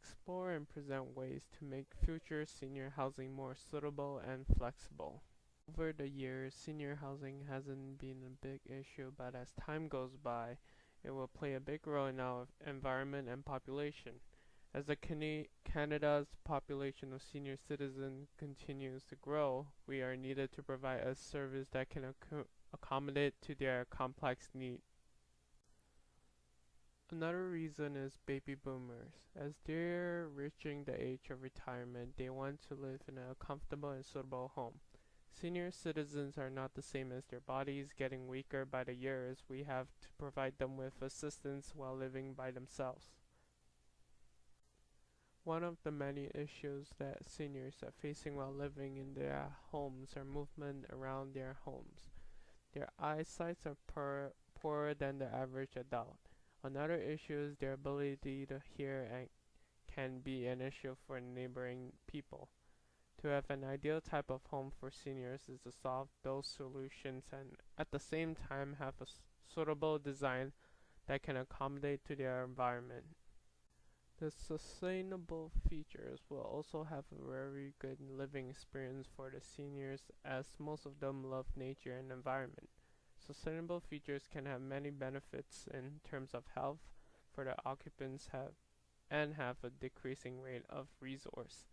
explore and present ways to make future senior housing more suitable and flexible. Over the years, senior housing hasn't been a big issue, but as time goes by, it will play a big role in our environment and population. As Canada's population of senior citizens continues to grow, we are needed to provide a service that can accommodate to their complex needs. Another reason is baby boomers. As they're reaching the age of retirement, they want to live in a comfortable and suitable home. Senior citizens are not the same as their bodies getting weaker by the years. We have to provide them with assistance while living by themselves. One of the many issues that seniors are facing while living in their homes are movement around their homes. Their eyesight are poorer than the average adult. Another issue is their ability to hear and can be an issue for neighboring people. To have an ideal type of home for seniors is to solve those solutions and at the same time have a suitable design that can accommodate to their environment. The sustainable features will also have a very good living experience for the seniors as most of them love nature and environment. Sustainable features can have many benefits in terms of health for the occupants and have a decreasing rate of resource,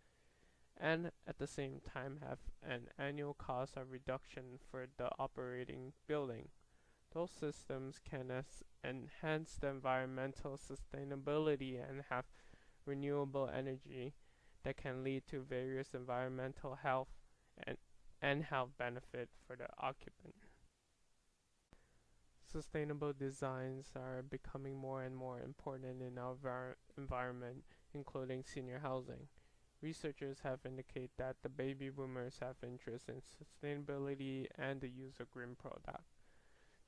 and at the same time have an annual cost of reduction for the operating building. Those systems can enhance the environmental sustainability and have renewable energy that can lead to various environmental health and health benefit for the occupant. Sustainable designs are becoming more and more important in our environment, including senior housing. Researchers have indicated that the baby boomers have interest in sustainability and the use of green products.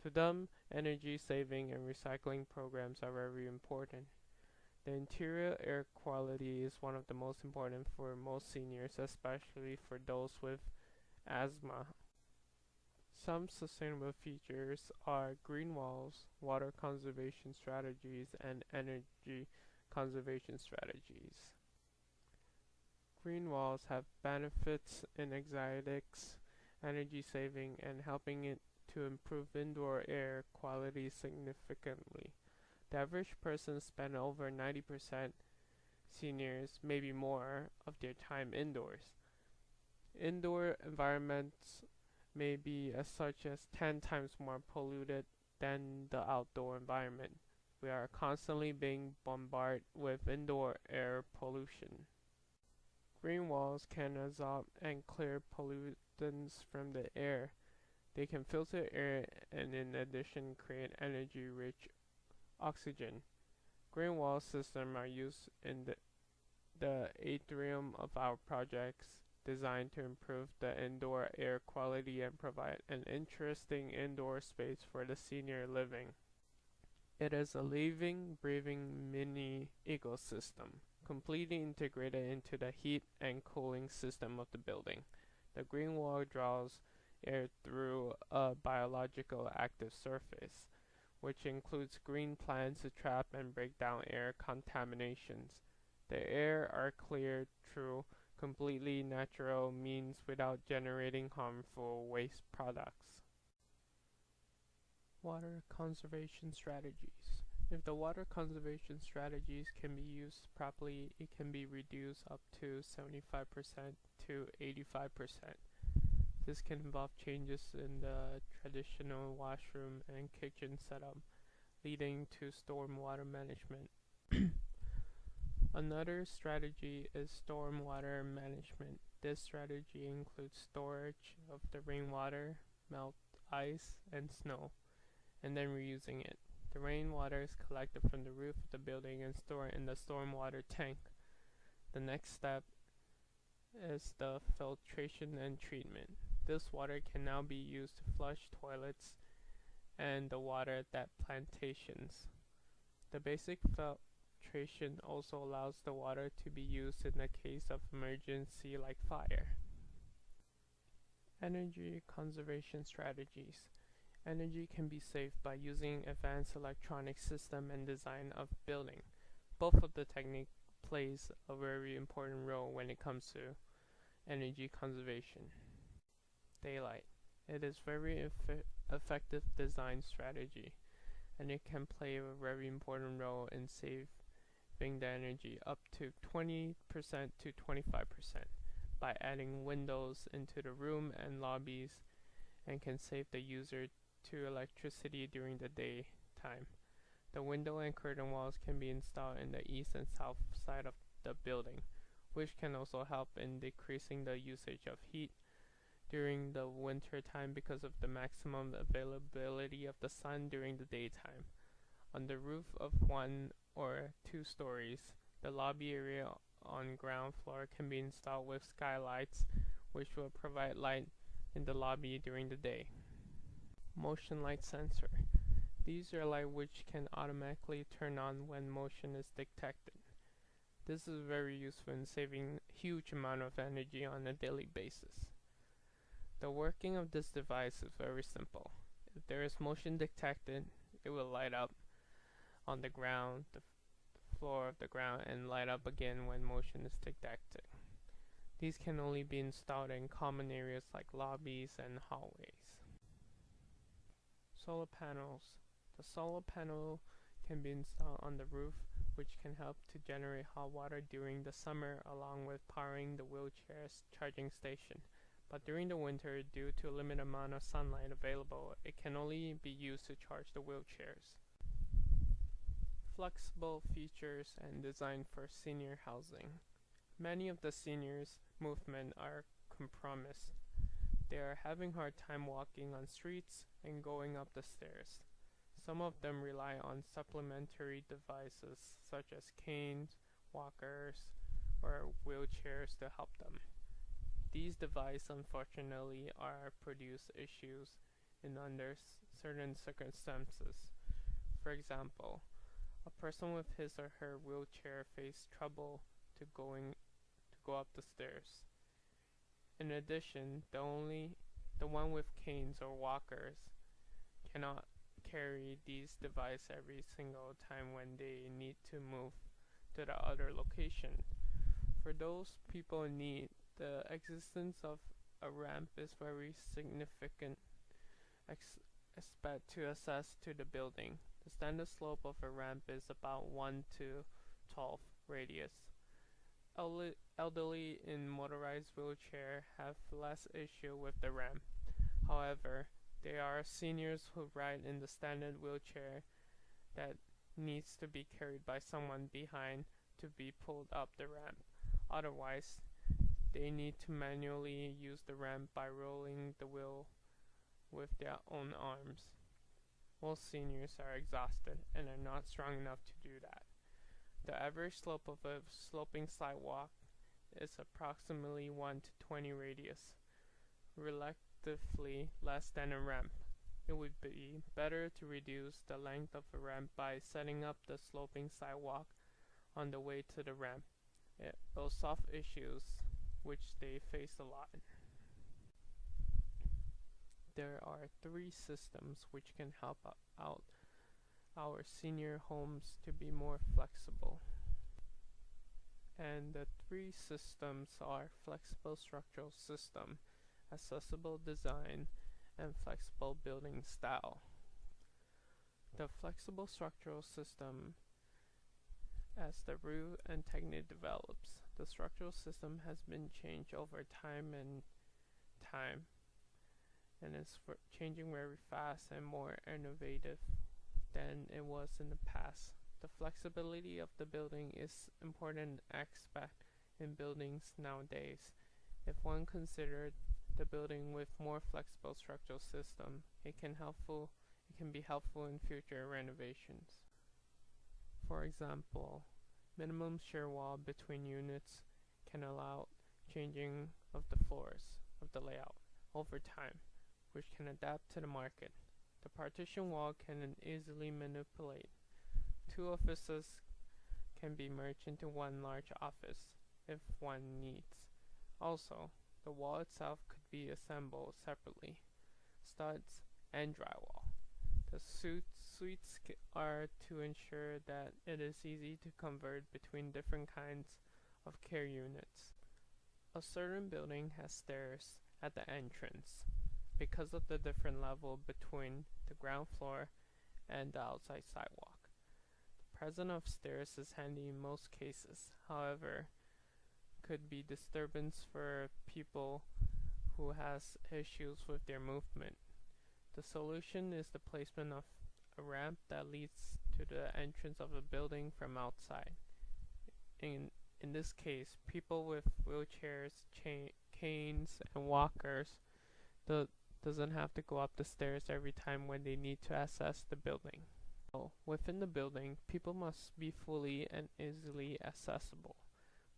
To them, energy saving and recycling programs are very important. The interior air quality is one of the most important for most seniors, especially for those with asthma. Some sustainable features are green walls, water conservation strategies, and energy conservation strategies. Green walls have benefits in exotics, energy saving, and helping it to improve indoor air quality significantly. The average person spends over 90% seniors, maybe more, of their time indoors. Indoor environments may be as such as 10 times more polluted than the outdoor environment. We are constantly being bombarded with indoor air pollution. Green walls can absorb and clear pollutants from the air. They can filter air and in addition create energy-rich oxygen. Green wall systems are used in the atrium of our projects, designed to improve the indoor air quality and provide an interesting indoor space for the senior living. It is a living, breathing mini ecosystem, completely integrated into the heat and cooling system of the building. The green wall draws air through a biological active surface, which includes green plants to trap and break down air contaminations. The air are cleared through completely natural means without generating harmful waste products. Water conservation strategies. If the water conservation strategies can be used properly, it can be reduced up to 75% to 85%. This can involve changes in the traditional washroom and kitchen setup, leading to stormwater management. Another strategy is stormwater management. This strategy includes storage of the rainwater, melt ice, and snow, and then reusing it. The rainwater is collected from the roof of the building and stored in the stormwater tank. The next step is the filtration and treatment. This water can now be used to flush toilets and the water at plantations. The basic filtration also allows the water to be used in the case of emergency like fire. Energy conservation strategies. Energy can be saved by using advanced electronic system and design of building. Both of the techniques plays a very important role when it comes to energy conservation. Daylight. It is very effective design strategy, and it can play a very important role in saving the energy up to 20% to 25% by adding windows into the room and lobbies, and can save the user to electricity during the daytime. The window and curtain walls can be installed in the east and south side of the building, which can also help in decreasing the usage of heat during the winter time because of the maximum availability of the sun during the daytime. On the roof of 1 or 2 stories, the lobby area on ground floor can be installed with skylights, which will provide light in the lobby during the day. Motion light sensor. These are lights which can automatically turn on when motion is detected. This is very useful in saving a huge amount of energy on a daily basis. The working of this device is very simple. If there is motion detected, it will light up on the ground, the floor of the ground, and light up again when motion is detected. These can only be installed in common areas like lobbies and hallways. Solar panels. The solar panel can be installed on the roof, which can help to generate hot water during the summer along with powering the wheelchair's charging station. But during the winter, due to a limited amount of sunlight available, it can only be used to charge the wheelchairs. Flexible features and design for senior housing. Many of the seniors movement are compromised. They are having hard time walking on streets and going up the stairs. Some of them rely on supplementary devices such as canes, walkers, or wheelchairs to help them. These devices unfortunately are produce issues in under certain circumstances. For example, a person with his or her wheelchair face trouble to go up the stairs. In addition, the one with canes or walkers cannot carry these devices every single time when they need to move to the other location. For those people in need, the existence of a ramp is very significant aspect to assess to the building. The standard slope of a ramp is about 1 to 12 radius. Elderly in motorized wheelchair have less issue with the ramp. However, there are seniors who ride in the standard wheelchair that needs to be carried by someone behind to be pulled up the ramp. Otherwise, they need to manually use the ramp by rolling the wheel with their own arms. Most seniors are exhausted and are not strong enough to do that. The average slope of a sloping sidewalk is approximately 1 to 20 radius, relatively less than a ramp. It would be better to reduce the length of a ramp by setting up the sloping sidewalk on the way to the ramp. It will solve issues which they face a lot. There are 3 systems which can help out our senior homes to be more flexible. And the 3 systems are flexible structural system, accessible design, and flexible building style. The flexible structural system, as the route and technique develops, the structural system has been changed over time and it's changing very fast and more innovative than it was in the past. The flexibility of the building is an important aspect in buildings nowadays. If one considered the building with more flexible structural system, it can be helpful in future renovations. For example, minimum shear wall between units can allow changing of the floors of the layout over time, which can adapt to the market. The partition wall can easily manipulate. 2 offices can be merged into 1 large office if one needs. Also, the wall itself could be assembled separately, studs and drywall. The Suites are to ensure that it is easy to convert between different kinds of care units. A certain building has stairs at the entrance because of the different level between the ground floor and the outside sidewalk. The presence of stairs is handy in most cases, however, could be disturbance for people who has issues with their movement. The solution is the placement of a ramp that leads to the entrance of a building from outside. In this case, people with wheelchairs, canes, and walkers doesn't have to go up the stairs every time when they need to access the building. So, within the building, people must be fully and easily accessible.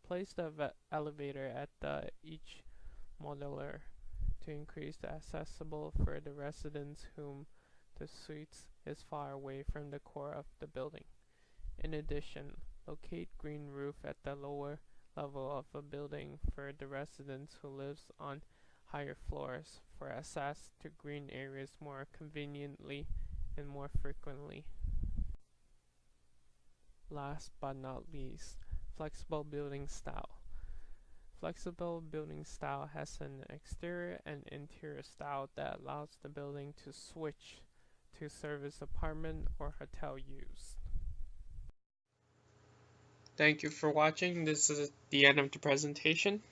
Place the elevator at each modular to increase the accessible for the residents whom the suites is far away from the core of the building. In addition, locate green roof at the lower level of a building for the residents who lives on higher floors for access to green areas more conveniently and more frequently. Last but not least, flexible building style. Flexible building style has an exterior and interior style that allows the building to switch to service apartment or hotel use. Thank you for watching. This is the end of the presentation.